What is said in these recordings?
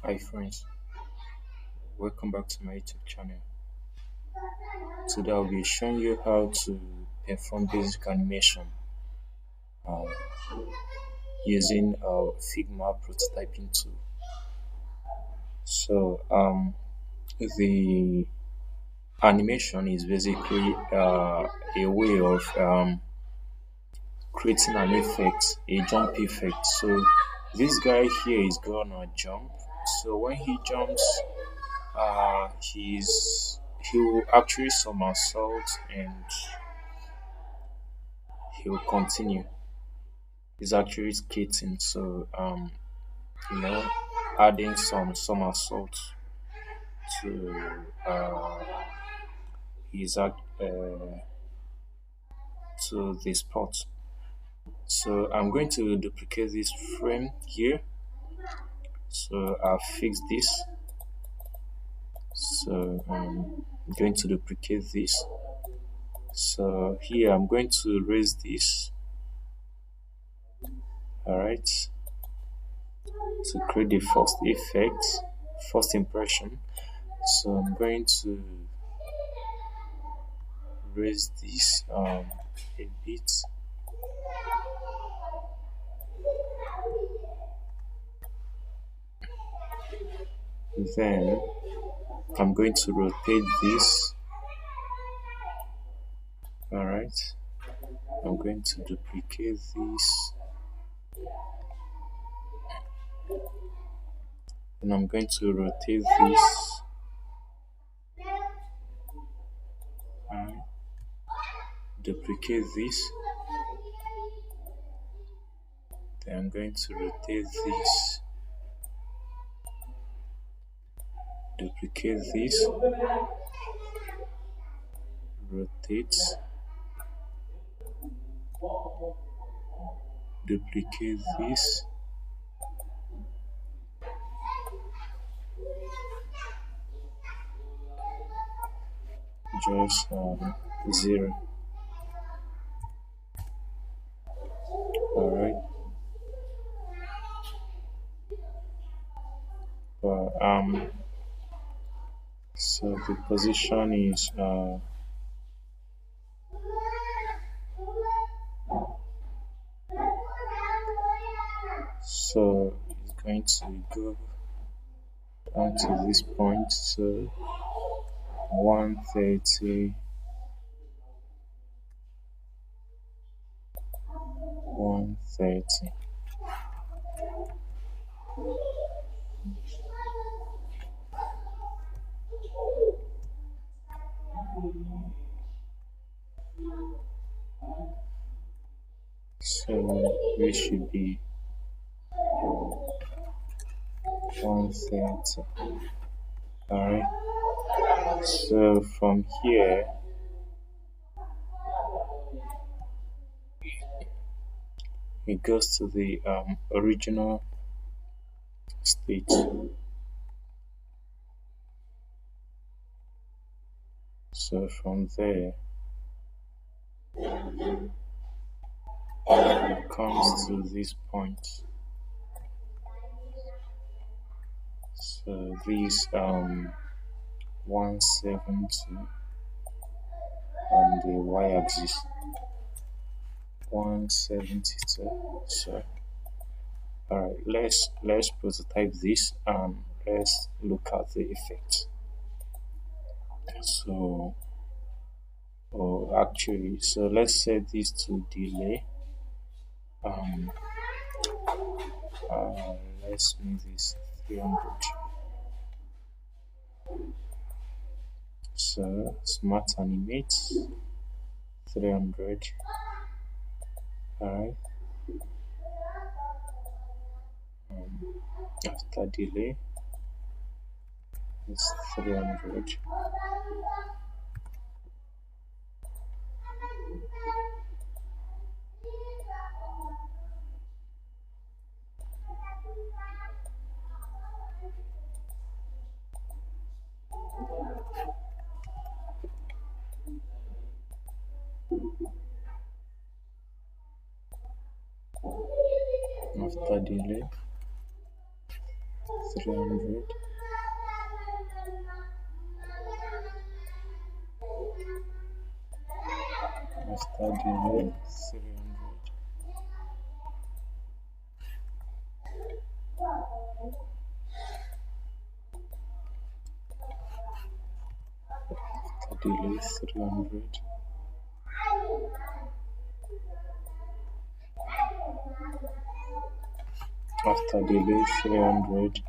Hi friends, welcome back to my YouTube channel. Today I'll be showing you how to perform basic animation uh, using Figma prototyping tool. The animation is basically a way of creating an effect, a jump effect. So this guy here is gonna jump. So when he jumps, he will actually somersault and he will continue. He's actually skating, so you know, adding some somersault to his to the spot. So I'm going to duplicate this frame here. So I'll fix this. So I'm going to duplicate this. So here I'm going to raise this. All right, to create the first effect, first impression. So I'm going to raise this a bit. Then I'm going to rotate this. All right, I'm going to duplicate this, and I'm going to rotate this. All right, duplicate this. Then I'm going to rotate this, duplicate this, rotate, duplicate this, just zero. All right, but so the position is so it's going to go down to this point. So 130, 130. So we should be 130. Alright. So from here it goes to the original state. So from there it comes to this point. So this 170 on the y-axis, 172. So alright, let's prototype this and let's look at the effect. So so let's set this to delay. Um, let's make this 300. So smart animate 300. Alright. After delay, it's 300. After delay, 300. After delay, 300. After delay, 300. After delay, 300.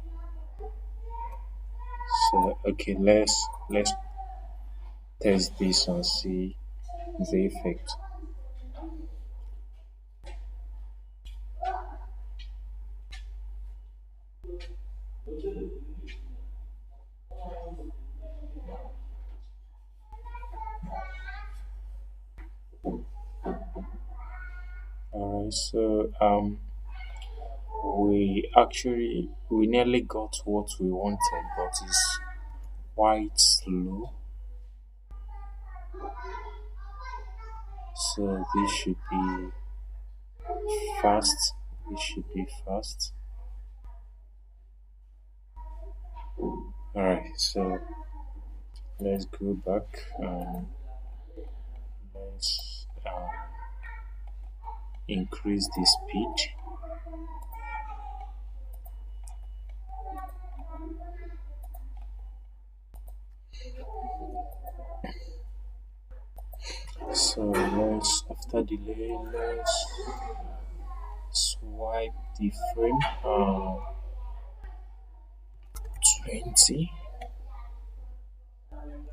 So okay, let's test this and see the effect. Alright, so we nearly got what we wanted, but it's quite slow. So this should be fast. This should be fast. Alright, so let's go back and let's increase the speed. So let's after delay, let's swipe the frame 20.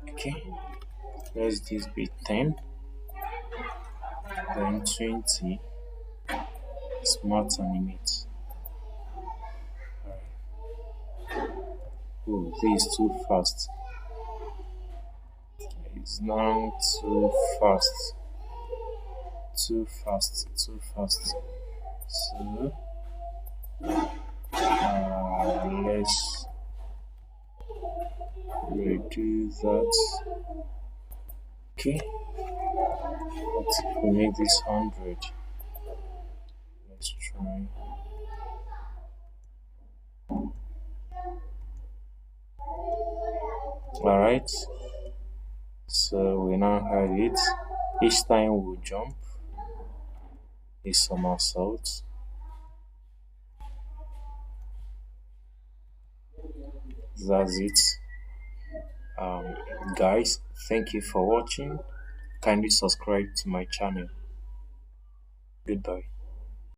Okay, let's this be 10, then 20. Smart animate. Oh, this is too fast. It's now too fast. Too fast. Too fast. So let's redo that. Okay, let's make this 100. Let's try. Alright, so we now have it. Each time we jump, a somersault. That's it. Um, Guys, thank you for watching. Kindly subscribe to my channel. Goodbye.